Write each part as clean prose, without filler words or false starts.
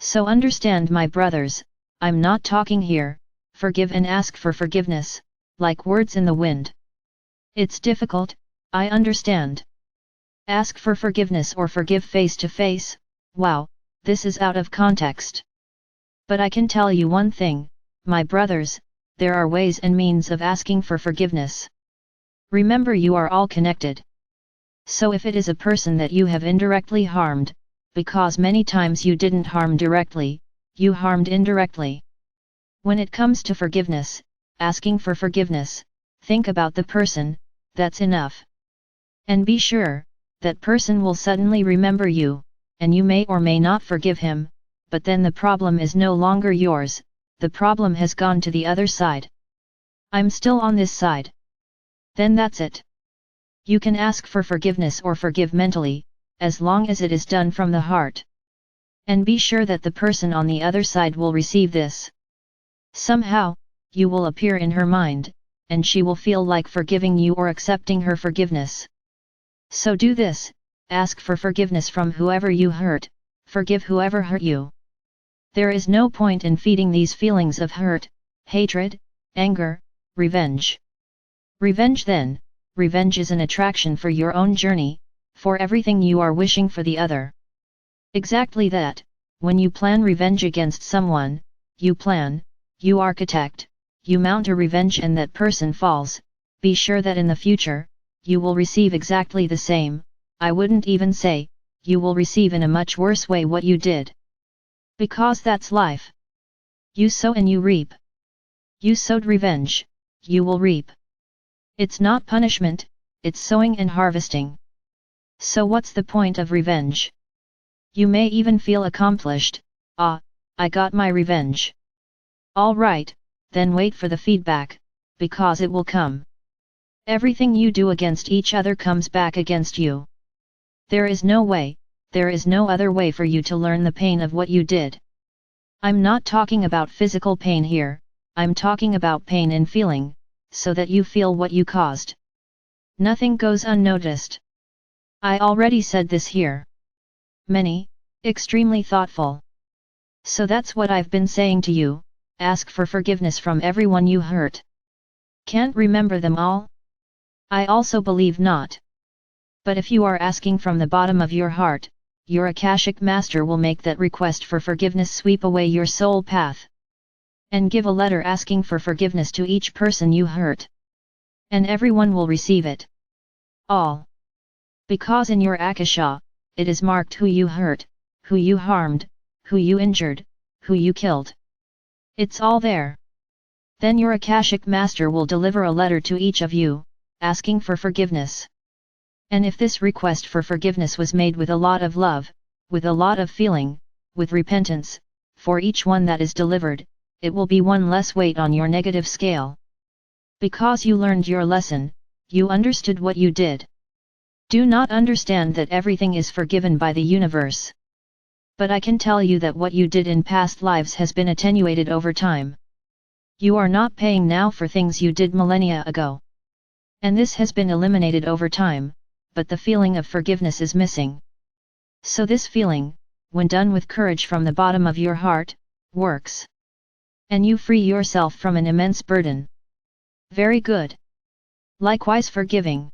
So understand, my brothers, I'm not talking here, forgive and ask for forgiveness, like words in the wind. It's difficult, I understand. Ask for forgiveness or forgive face to face, wow, this is out of context. But I can tell you one thing, my brothers, there are ways and means of asking for forgiveness. Remember, you are all connected. So if it is a person that you have indirectly harmed, because many times you didn't harm directly, you harmed indirectly. When it comes to forgiveness, asking for forgiveness, think about the person, that's enough. And be sure, that person will suddenly remember you, and you may or may not forgive him, but then the problem is no longer yours, the problem has gone to the other side. I'm still on this side. Then that's it. You can ask for forgiveness or forgive mentally, as long as it is done from the heart. And be sure that the person on the other side will receive this. Somehow, you will appear in her mind, and she will feel like forgiving you or accepting her forgiveness. So do this, ask for forgiveness from whoever you hurt, forgive whoever hurt you. There is no point in feeding these feelings of hurt, hatred, anger, revenge. Revenge is an attraction for your own journey, for everything you are wishing for the other. Exactly that, when you plan revenge against someone, you architect, you mount a revenge and that person falls, be sure that in the future, you will receive exactly the same, I wouldn't even say, you will receive in a much worse way what you did. Because that's life. You sow and you reap. You sowed revenge, you will reap. It's not punishment, it's sowing and harvesting. So what's the point of revenge? You may even feel accomplished, I got my revenge. Alright, then wait for the feedback, because it will come. Everything you do against each other comes back against you. There is no other way for you to learn the pain of what you did. I'm not talking about physical pain here, I'm talking about pain in feeling, so that you feel what you caused. Nothing goes unnoticed. I already said this here. Many, extremely thoughtful. So that's what I've been saying to you, ask for forgiveness from everyone you hurt. Can't remember them all? I also believe not. But if you are asking from the bottom of your heart, your Akashic Master will make that request for forgiveness sweep away your soul path. And give a letter asking for forgiveness to each person you hurt. And everyone will receive it. All. Because in your Akasha, it is marked who you hurt, who you harmed, who you injured, who you killed. It's all there. Then your Akashic Master will deliver a letter to each of you, asking for forgiveness. And if this request for forgiveness was made with a lot of love, with a lot of feeling, with repentance, for each one that is delivered, it will be one less weight on your negative scale. Because you learned your lesson, you understood what you did. Do not understand that everything is forgiven by the universe. But I can tell you that what you did in past lives has been attenuated over time. You are not paying now for things you did millennia ago. And this has been eliminated over time, but the feeling of forgiveness is missing. So this feeling, when done with courage from the bottom of your heart, works. And you free yourself from an immense burden. Very good. Likewise forgiving.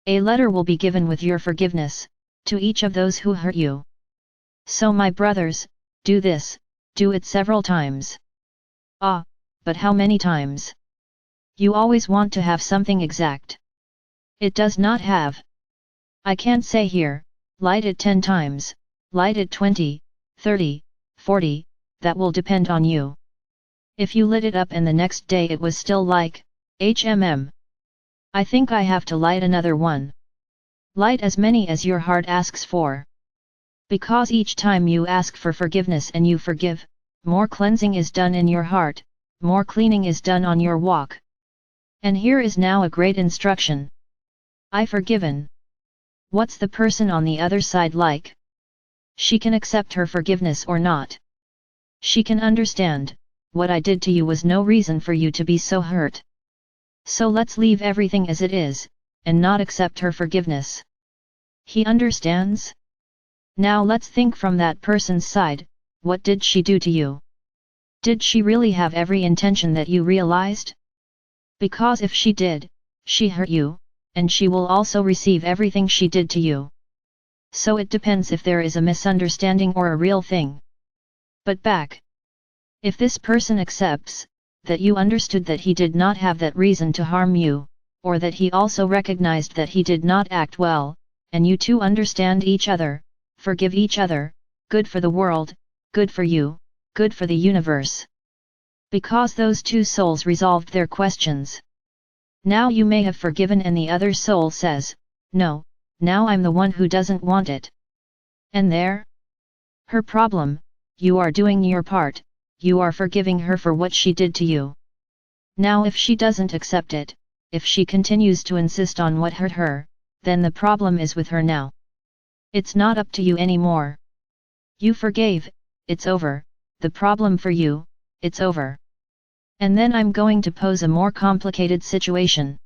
A letter will be given with your forgiveness, to each of those who hurt you. So my brothers, do this, do it several times. But how many times? You always want to have something exact. It does not have. I can't say here, light it 10 times, light it 20, 30, 40, that will depend on you. If you lit it up and the next day it was still like, I think I have to light another one. Light as many as your heart asks for. Because each time you ask for forgiveness and you forgive, more cleansing is done in your heart, more cleaning is done on your walk. And here is now a great instruction. I forgiven. What's the person on the other side like? She can accept her forgiveness or not. She can understand, what I did to you was no reason for you to be so hurt. So let's leave everything as it is, and not accept her forgiveness. He understands? Now let's think from that person's side, what did she do to you? Did she really have every intention that you realized? Because if she did, she hurt you, and she will also receive everything she did to you. So it depends if there is a misunderstanding or a real thing. But back. If this person accepts that you understood that he did not have that reason to harm you, or that he also recognized that he did not act well, and you two understand each other, forgive each other, good for the world, good for you, good for the universe. Because those two souls resolved their questions. Now you may have forgiven and the other soul says, no, now I'm the one who doesn't want it. And there? Her problem, you are doing your part, you are forgiving her for what she did to you. Now if she doesn't accept it, if she continues to insist on what hurt her, then the problem is with her now. It's not up to you anymore. You forgave, it's over, the problem for you, it's over. And then I'm going to pose a more complicated situation.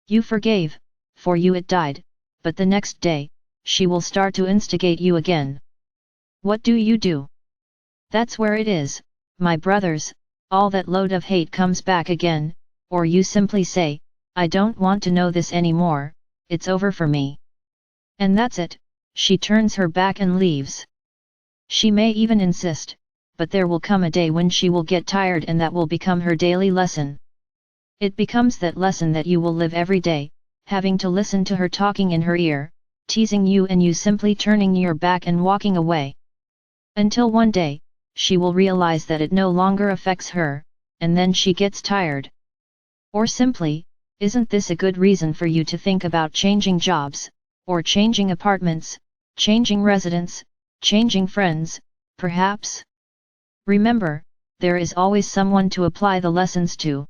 You forgave, for you it died, but the next day, she will start to instigate you again. What do you do? That's where it is, my brothers, all that load of hate comes back again, or you simply say, I don't want to know this anymore, it's over for me. And that's it, she turns her back and leaves. She may even insist, but there will come a day when she will get tired and that will become her daily lesson. It becomes that lesson that you will live every day, having to listen to her talking in her ear, teasing you and you simply turning your back and walking away. Until one day, she will realize that it no longer affects her, and then she gets tired. Or simply, isn't this a good reason for you to think about changing jobs, or changing apartments, changing residence, changing friends, perhaps? Remember, there is always someone to apply the lessons to.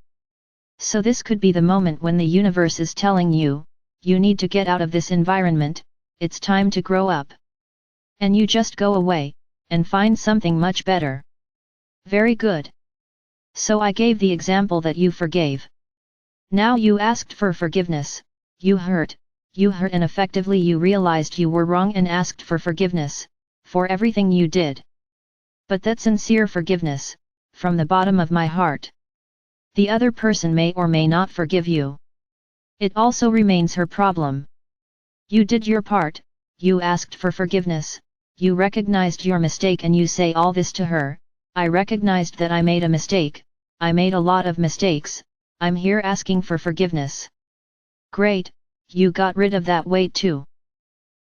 So this could be the moment when the universe is telling you, you need to get out of this environment, it's time to grow up. And you just go away, and find something much better. Very good. So I gave the example that you forgave. Now you asked for forgiveness, you hurt and effectively you realized you were wrong and asked for forgiveness, for everything you did. But that sincere forgiveness, from the bottom of my heart. The other person may or may not forgive you. It also remains her problem. You did your part, you asked for forgiveness, you recognized your mistake and you say all this to her, I recognized that I made a mistake, I made a lot of mistakes, I'm here asking for forgiveness. Great, you got rid of that weight too.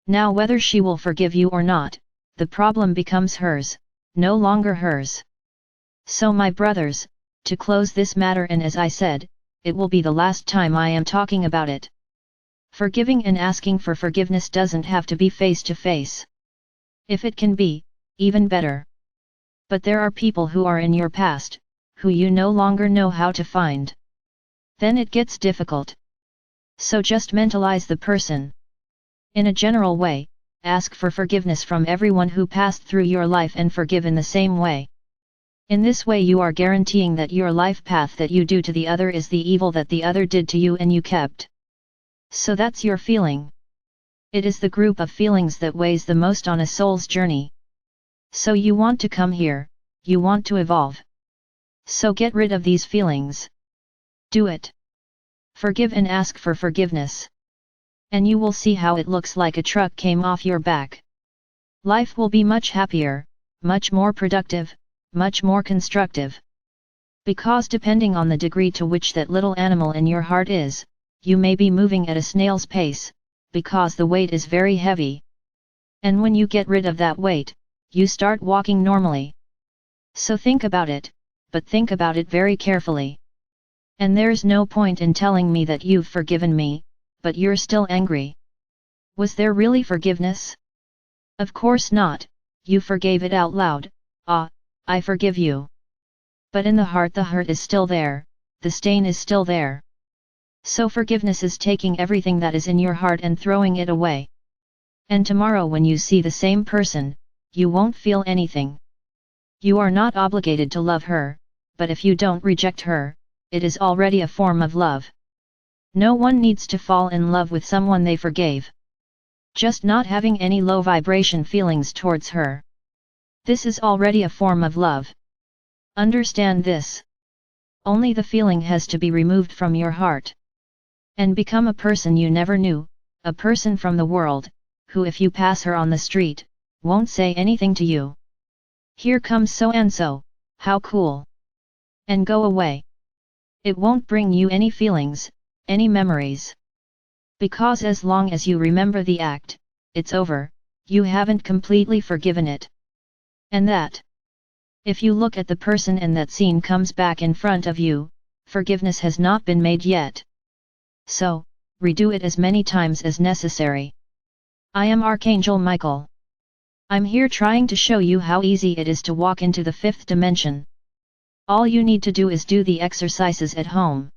Now whether she will forgive you or not, the problem becomes hers, no longer hers. So my brothers, to close this matter, and as I said, it will be the last time I am talking about it. Forgiving and asking for forgiveness doesn't have to be face to face. If it can be, even better. But there are people who are in your past, who you no longer know how to find. Then it gets difficult. So just mentalize the person. In a general way, ask for forgiveness from everyone who passed through your life and forgive in the same way. In this way you are guaranteeing that your life path that you do to the other is the evil that the other did to you and you kept. So that's your feeling. It is the group of feelings that weighs the most on a soul's journey. So you want to come here, you want to evolve. So get rid of these feelings. Do it. Forgive and ask for forgiveness. And you will see how it looks like a truck came off your back. Life will be much happier, much more productive, much more constructive. Because depending on the degree to which that little animal in your heart is, you may be moving at a snail's pace, because the weight is very heavy. And when you get rid of that weight, you start walking normally. So think about it, but think about it very carefully. And there's no point in telling me that you've forgiven me, but you're still angry. Was there really forgiveness? Of course not, you forgave it out loud, I forgive you. But in the heart the hurt is still there, the stain is still there. So forgiveness is taking everything that is in your heart and throwing it away. And tomorrow when you see the same person, you won't feel anything. You are not obligated to love her, but if you don't reject her, it is already a form of love. No one needs to fall in love with someone they forgave. Just not having any low vibration feelings towards her. This is already a form of love. Understand this. Only the feeling has to be removed from your heart. And become a person you never knew, a person from the world, who if you pass her on the street, won't say anything to you. Here comes so-and-so, how cool. And go away. It won't bring you any feelings, any memories. Because as long as you remember the act, it's over, you haven't completely forgiven it. And that. If you look at the person and that scene comes back in front of you, forgiveness has not been made yet. So, redo it as many times as necessary. I am Archangel Michael. I'm here trying to show you how easy it is to walk into the fifth dimension. All you need to do is do the exercises at home.